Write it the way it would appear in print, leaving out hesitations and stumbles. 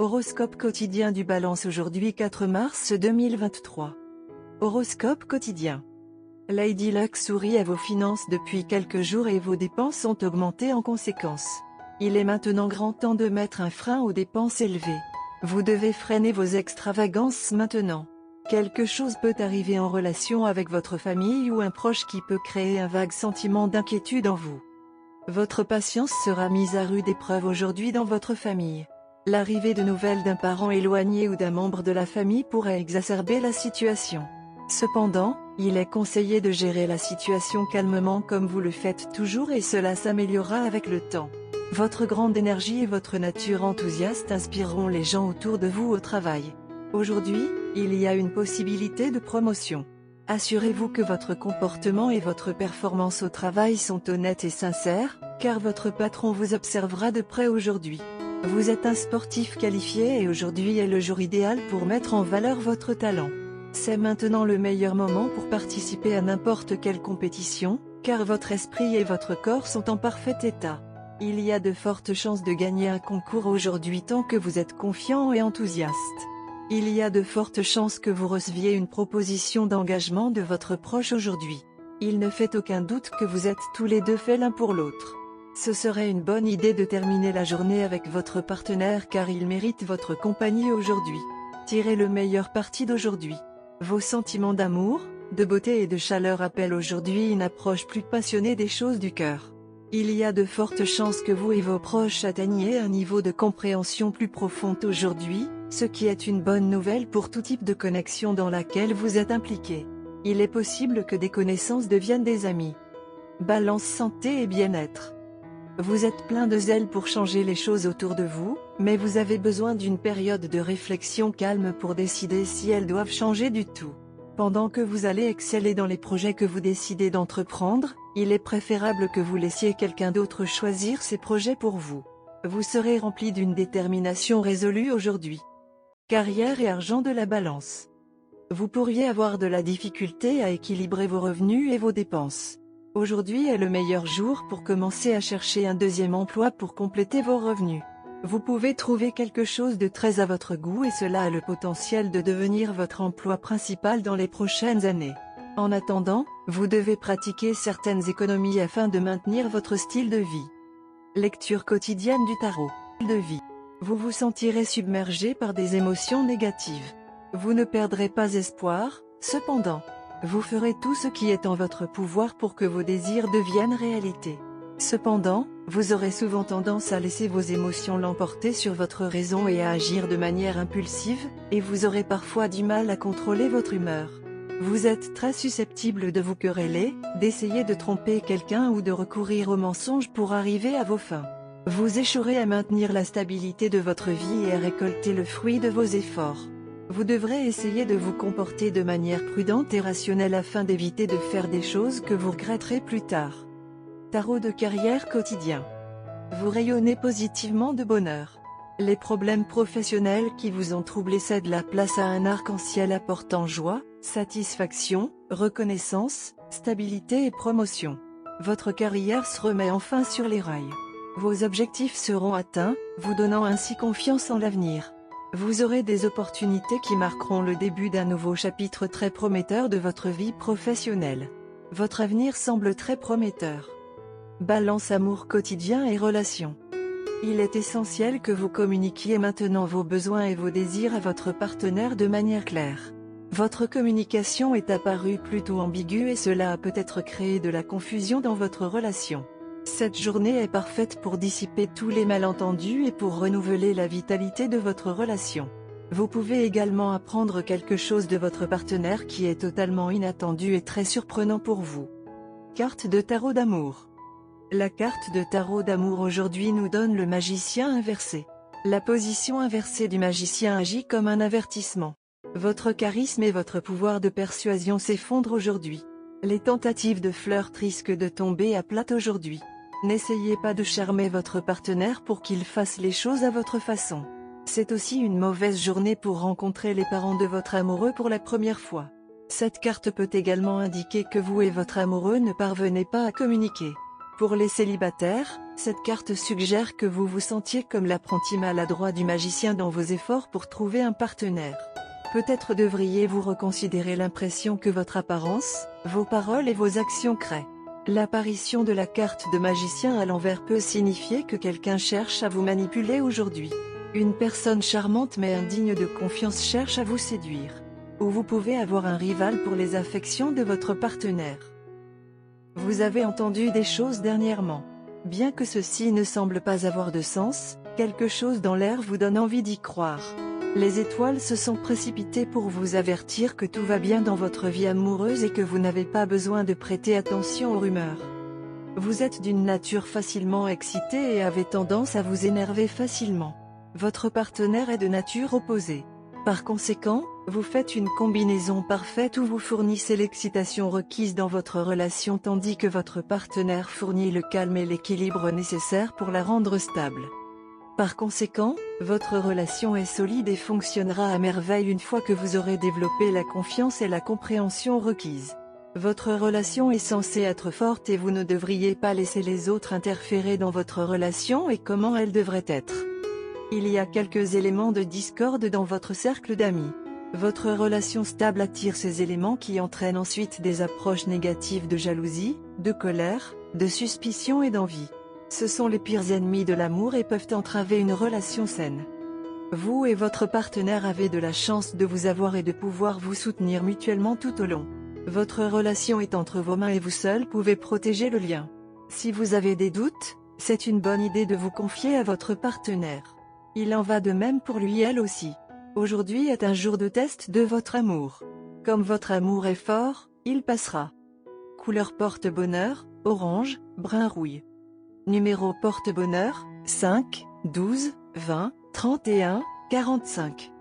Horoscope quotidien du Balance aujourd'hui 4 mars 2023. Horoscope quotidien. Lady Luck sourit à vos finances depuis quelques jours et vos dépenses ont augmenté en conséquence. Il est maintenant grand temps de mettre un frein aux dépenses élevées. Vous devez freiner vos extravagances maintenant. Quelque chose peut arriver en relation avec votre famille ou un proche qui peut créer un vague sentiment d'inquiétude en vous. Votre patience sera mise à rude épreuve aujourd'hui dans votre famille. L'arrivée de nouvelles d'un parent éloigné ou d'un membre de la famille pourrait exacerber la situation. Cependant, il est conseillé de gérer la situation calmement comme vous le faites toujours et cela s'améliorera avec le temps. Votre grande énergie et votre nature enthousiaste inspireront les gens autour de vous au travail. Aujourd'hui, il y a une possibilité de promotion. Assurez-vous que votre comportement et votre performance au travail sont honnêtes et sincères, car votre patron vous observera de près aujourd'hui. Vous êtes un sportif qualifié et aujourd'hui est le jour idéal pour mettre en valeur votre talent. C'est maintenant le meilleur moment pour participer à n'importe quelle compétition, car votre esprit et votre corps sont en parfait état. Il y a de fortes chances de gagner un concours aujourd'hui tant que vous êtes confiant et enthousiaste. Il y a de fortes chances que vous receviez une proposition d'engagement de votre proche aujourd'hui. Il ne fait aucun doute que vous êtes tous les deux faits l'un pour l'autre. Ce serait une bonne idée de terminer la journée avec votre partenaire car il mérite votre compagnie aujourd'hui. Tirez le meilleur parti d'aujourd'hui. Vos sentiments d'amour, de beauté et de chaleur appellent aujourd'hui une approche plus passionnée des choses du cœur. Il y a de fortes chances que vous et vos proches atteigniez un niveau de compréhension plus profond aujourd'hui, ce qui est une bonne nouvelle pour tout type de connexion dans laquelle vous êtes impliqué. Il est possible que des connaissances deviennent des amis. Balance santé et bien-être. Vous êtes plein de zèle pour changer les choses autour de vous, mais vous avez besoin d'une période de réflexion calme pour décider si elles doivent changer du tout. Pendant que vous allez exceller dans les projets que vous décidez d'entreprendre, il est préférable que vous laissiez quelqu'un d'autre choisir ces projets pour vous. Vous serez rempli d'une détermination résolue aujourd'hui. Carrière et argent de la Balance. Vous pourriez avoir de la difficulté à équilibrer vos revenus et vos dépenses. Aujourd'hui est le meilleur jour pour commencer à chercher un deuxième emploi pour compléter vos revenus. Vous pouvez trouver quelque chose de très à votre goût et cela a le potentiel de devenir votre emploi principal dans les prochaines années. En attendant, vous devez pratiquer certaines économies afin de maintenir votre style de vie. Lecture quotidienne du tarot. De vie. Vous vous sentirez submergé par des émotions négatives. Vous ne perdrez pas espoir, cependant. Vous ferez tout ce qui est en votre pouvoir pour que vos désirs deviennent réalité. Cependant, vous aurez souvent tendance à laisser vos émotions l'emporter sur votre raison et à agir de manière impulsive, et vous aurez parfois du mal à contrôler votre humeur. Vous êtes très susceptible de vous quereller, d'essayer de tromper quelqu'un ou de recourir au mensonge pour arriver à vos fins. Vous échouerez à maintenir la stabilité de votre vie et à récolter le fruit de vos efforts. Vous devrez essayer de vous comporter de manière prudente et rationnelle afin d'éviter de faire des choses que vous regretterez plus tard. Tarot de carrière quotidien. Vous rayonnez positivement de bonheur. Les problèmes professionnels qui vous ont troublé cèdent la place à un arc-en-ciel apportant joie, satisfaction, reconnaissance, stabilité et promotion. Votre carrière se remet enfin sur les rails. Vos objectifs seront atteints, vous donnant ainsi confiance en l'avenir. Vous aurez des opportunités qui marqueront le début d'un nouveau chapitre très prometteur de votre vie professionnelle. Votre avenir semble très prometteur. Balance amour quotidien et relations. Il est essentiel que vous communiquiez maintenant vos besoins et vos désirs à votre partenaire de manière claire. Votre communication est apparue plutôt ambiguë et cela a peut-être créé de la confusion dans votre relation. Cette journée est parfaite pour dissiper tous les malentendus et pour renouveler la vitalité de votre relation. Vous pouvez également apprendre quelque chose de votre partenaire qui est totalement inattendu et très surprenant pour vous. Carte de tarot d'amour. La carte de tarot d'amour aujourd'hui nous donne le magicien inversé. La position inversée du magicien agit comme un avertissement. Votre charisme et votre pouvoir de persuasion s'effondrent aujourd'hui. Les tentatives de flirt risquent de tomber à plat aujourd'hui. N'essayez pas de charmer votre partenaire pour qu'il fasse les choses à votre façon. C'est aussi une mauvaise journée pour rencontrer les parents de votre amoureux pour la première fois. Cette carte peut également indiquer que vous et votre amoureux ne parvenez pas à communiquer. Pour les célibataires, cette carte suggère que vous vous sentiez comme l'apprenti maladroit du magicien dans vos efforts pour trouver un partenaire. Peut-être devriez-vous reconsidérer l'impression que votre apparence, vos paroles et vos actions créent. L'apparition de la carte de magicien à l'envers peut signifier que quelqu'un cherche à vous manipuler aujourd'hui. Une personne charmante mais indigne de confiance cherche à vous séduire. Ou vous pouvez avoir un rival pour les affections de votre partenaire. Vous avez entendu des choses dernièrement. Bien que ceci ne semble pas avoir de sens, quelque chose dans l'air vous donne envie d'y croire. Les étoiles se sont précipitées pour vous avertir que tout va bien dans votre vie amoureuse et que vous n'avez pas besoin de prêter attention aux rumeurs. Vous êtes d'une nature facilement excitée et avez tendance à vous énerver facilement. Votre partenaire est de nature opposée. Par conséquent, vous faites une combinaison parfaite où vous fournissez l'excitation requise dans votre relation tandis que votre partenaire fournit le calme et l'équilibre nécessaires pour la rendre stable. Par conséquent, votre relation est solide et fonctionnera à merveille une fois que vous aurez développé la confiance et la compréhension requises. Votre relation est censée être forte et vous ne devriez pas laisser les autres interférer dans votre relation et comment elle devrait être. Il y a quelques éléments de discorde dans votre cercle d'amis. Votre relation stable attire ces éléments qui entraînent ensuite des approches négatives de jalousie, de colère, de suspicion et d'envie. Ce sont les pires ennemis de l'amour et peuvent entraver une relation saine. Vous et votre partenaire avez de la chance de vous avoir et de pouvoir vous soutenir mutuellement tout au long. Votre relation est entre vos mains et vous seul pouvez protéger le lien. Si vous avez des doutes, c'est une bonne idée de vous confier à votre partenaire. Il en va de même pour lui elle aussi. Aujourd'hui est un jour de test de votre amour. Comme votre amour est fort, il passera. Couleur porte-bonheur, orange, brun rouille. Numéro porte-bonheur, 5, 12, 20, 31, 45.